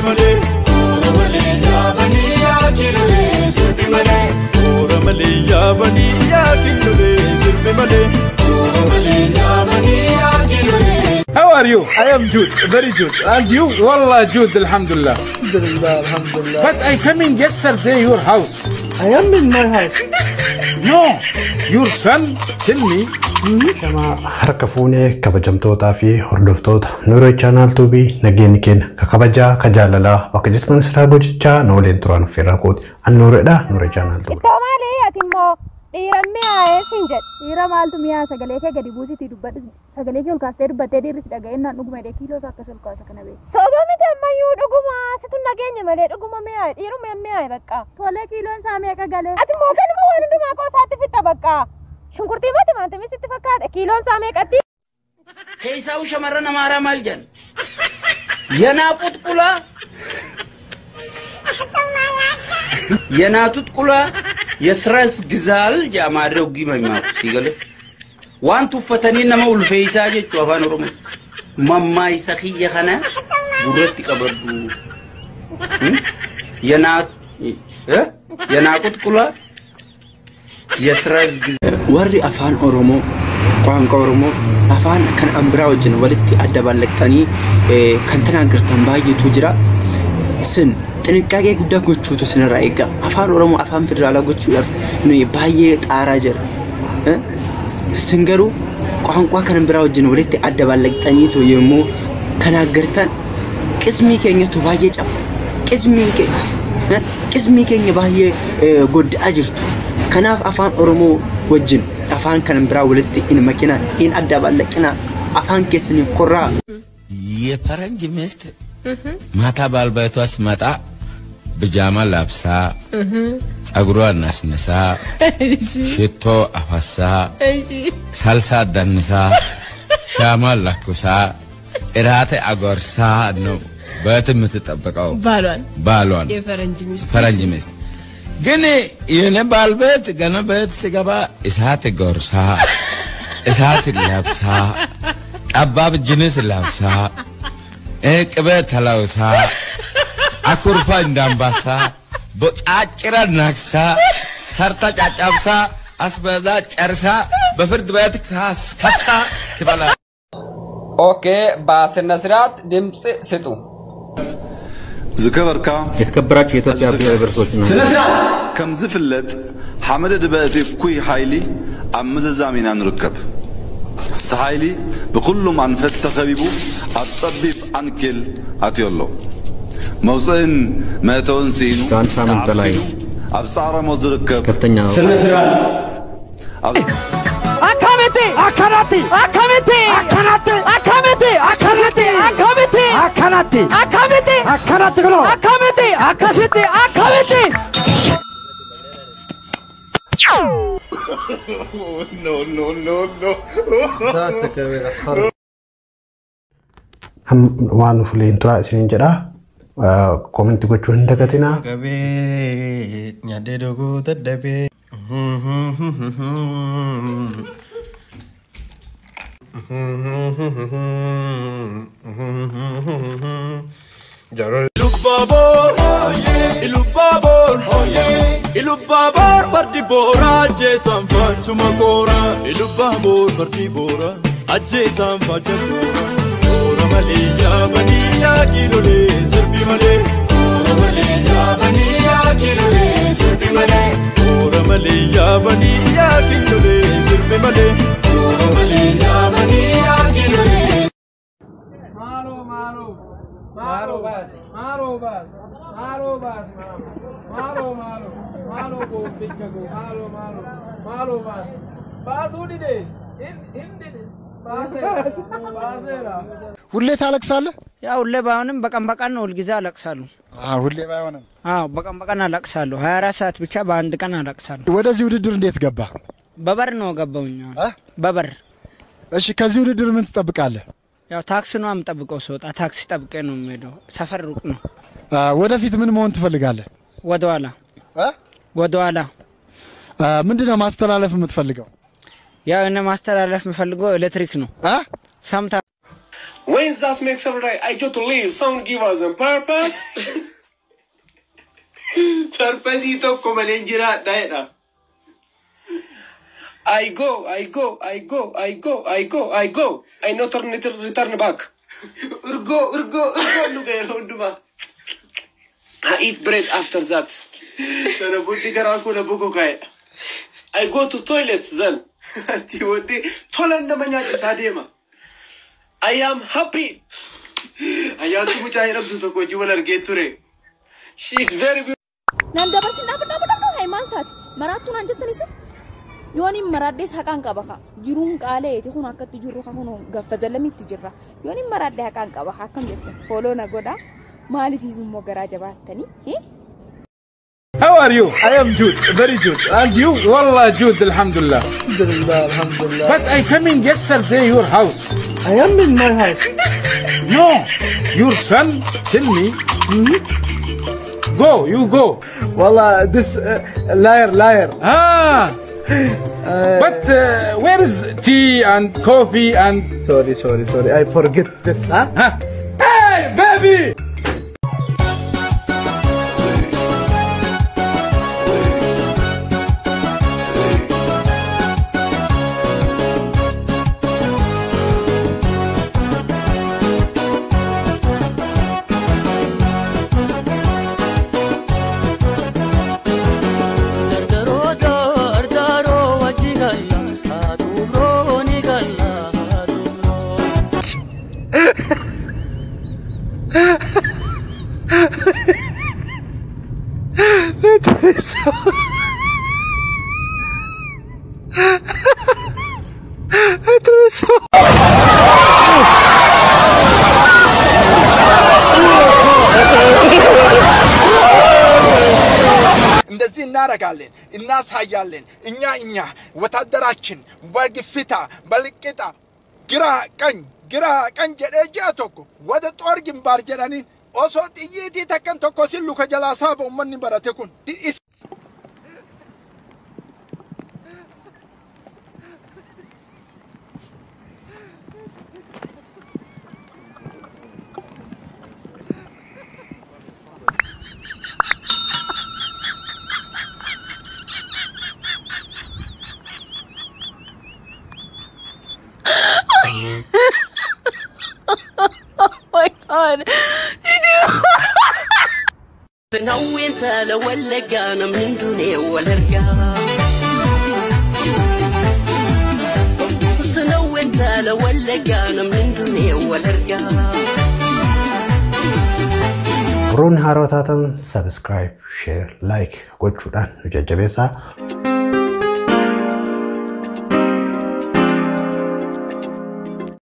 male Oromale yaabani yaakilole sirbi male Oromale yaabani yaakilole sirbi male Oromale yaabani yaakilole. How are you? I am good, very good. And you? Wallah good, alhamdulillah. Alhamdulillah, alhamdulillah. But I came in yesterday your house. I am in my house. No, your son tell me. Shama harka fuune kabajamtoota fi hordoftoota Nuura channel tubi nageenya keenya kabaja kajalala bakka jirtan sira gochicha nooleen turan firaqoot an Nuuradha Nuura channel tubi. Ittoomaale atimmo dhiiramme sinjet dhiira maaltu miyaa sagalee kee gadi buusiti dubbadhu sagalee kee ulkaastee dubbattee dhiirris dhaga'inaan dhuguma dee kiiloo isaa akkas ulkaasa kana beeku. Soba miti ammayyuu dhuguma situ nageenya malee dhuguma miyaa dhiiruma miyaa bakka. Tolee kiiloon isaa meeqa galee. Atimmoo kanuma waan hundumaa qoosaatti fitta bakka. Shunkurtii mati maanta misitti fakkaata kiiloon isaa meeqatti. Keessaa'u shamarran amaaraa maal jedhan? Yanaaqut qulaa. Yanaatut qulaa. Yesras gizal jamaadha ogi maymaa sigale. Waan tuffatanii nama ulfeessaa jechuun afaan Oromoo. Mammaa isa kiyya kana gurratti qabadhu. Yanaaqut qulaa. Yesras gizal. Warri afaan Oromoo qaanqa Oromoo afaan kan ambiraa wajjin walitti adda baallaqxanii kan tanaagartan baay'eetu jira. Sin ጥንቃቄ ጉዳይ ጎቹቱ ስነራይጋ አፋን ኦሮሞ አፋን ፌደራል ጎቹዳፍ ነው ባየ ጣራ ጀር ስንገሩ ቋንቋ ከንብራው ጅን ወለተ አደባለቅጠኝቶ የሞ ተናገርተን ቅስሚ ከኘቱ ባየ ጫፍ ቅስሚ ከኘ ባየ ጎድ አጅርቱ ከናፍ አፋን ኦሮሞ ወጅን አፋን ከንብራው ወለተ ኢን መኪና ኢን አደባለቅና አፋን ከስኒ ኮራ የፈረንጅ ሚስት ማታ ባልባይቷ ስመጣ بجامة لابسة أقرأ الناس نساء شتو أفسا سلسة دنسا شامل لكوسا إراتة أقرصا نو بيت متطبقاو بالون فرنج مست جني ينه بالبيت جنا بيت سجبا إسهات أقرصا إسهات لابسا أباب جنس لابسا إيه بيت هلاوسا أكورفا إندامباسا بتأكيرا نكسا سرتا جابسا أسبازا چرسا بفرد بيت خاص كتا كبلا. أوكي باس النصرات دمس ستو. ذكرك. يتكبرك يتوجه بيرسوتنا. سنصرات. كم زفلت حمد دبأتي كوي حيلي عم زامينا نركب. تحيلي بكل من فتخبيبو الطبيب أنكل أتيولو. موصين ما تونسينو كان سامن تلاي أبصارة مزركب كفتنيا سنسران أكامتي أكاناتي أكامتي أكاناتي أكامتي أكاسيتي أكامتي أكاناتي أكامتي أكاناتي كلو أكامتي أكاسيتي أكامتي no تاسك خرص هم وانو فلين ترى سنين جرا كومنت كوچون دكاتنا كبي نياددوغو تدبي Ilubabor bardi bora jesan fachuma kora Ilubabor bardi bora jesan fachuma Oromale yaabani yaakilole sirbi male Oromale yaabani yaakilole sirbi male Oromale yaabani yaakilole sirbi male Oromale yaabani yaakilole Malo bas go picture go malo bas udi de hindi de ሁሌ ታለቅሳለህ? ያው ሁሌ ባይሆንም በቀን ነው ሁልጊዜ አለቅሳለሁ። ሁሌ ባይሆንም በቀን አለቅሳለሁ። 24 ሰዓት ብቻ በአንድ ቀን አለቅሳለሁ። ወደዚህ ውድድር እንዴት ገባ? በበር ነው ገባውኛ በበር። እሺ ከዚህ ውድድር ምን ትጠብቃለህ? ያው ታክሲ ነው የምጠብቀው ስወጣ ታክሲ ጠብቄ ነው የምሄደው። ሰፈር ሩቅ ነው። ወደፊት ምን መሆን ትፈልጋለህ? ወደኋላ ምንድነው ማስተላለፍ የምትፈልገው? ያው እነ ማስተላለፍ የምፈልገው ኤሌክትሪክ ነው። ሰምታ When that makes up right, I just to leave. Sound give us a purpose. Purpose is to come and engineer that. I go. I not return back. Urgo, look around ma. I eat bread after that. I go to toilets then. I am happy. She is very beautiful. يوني مرادس هكان كابخا جرون قالي تكون أكتر جرو كانوا غفزلمي تجرا يوني مراد هكان كابخا كم جت فولو نقودا مالي فيهم مغرا جبات تاني How are you? I am Jude, very Jude. And you? Wallah Jude, alhamdulillah. Alhamdulillah. But I came in yesterday your house. I am in my house. No, your son, tell me. Go, you go. Wallah, this liar. Ah. But where is tea and coffee and... Sorry. I forget this. Huh? Hey, baby! እንደዚህ እናረጋለን እናሳያለን እኛ ወታደራችን በግፍታ በልቅጣ ግራ ቀኝ ጀደጃቶኩ ወደ ጦር ግንባር ጀራኒ ኦሶ ጥይት ተከን ተኮሲሉ ከጀላሳ በመን በረተኩን Oh my god. لو انت لو لقانا من دوني ولا رجع لو انت لو لقانا من دوني ولا رجع Run Harotatan subscribe, share, like, gochuudhaan nu jajjabeessaa.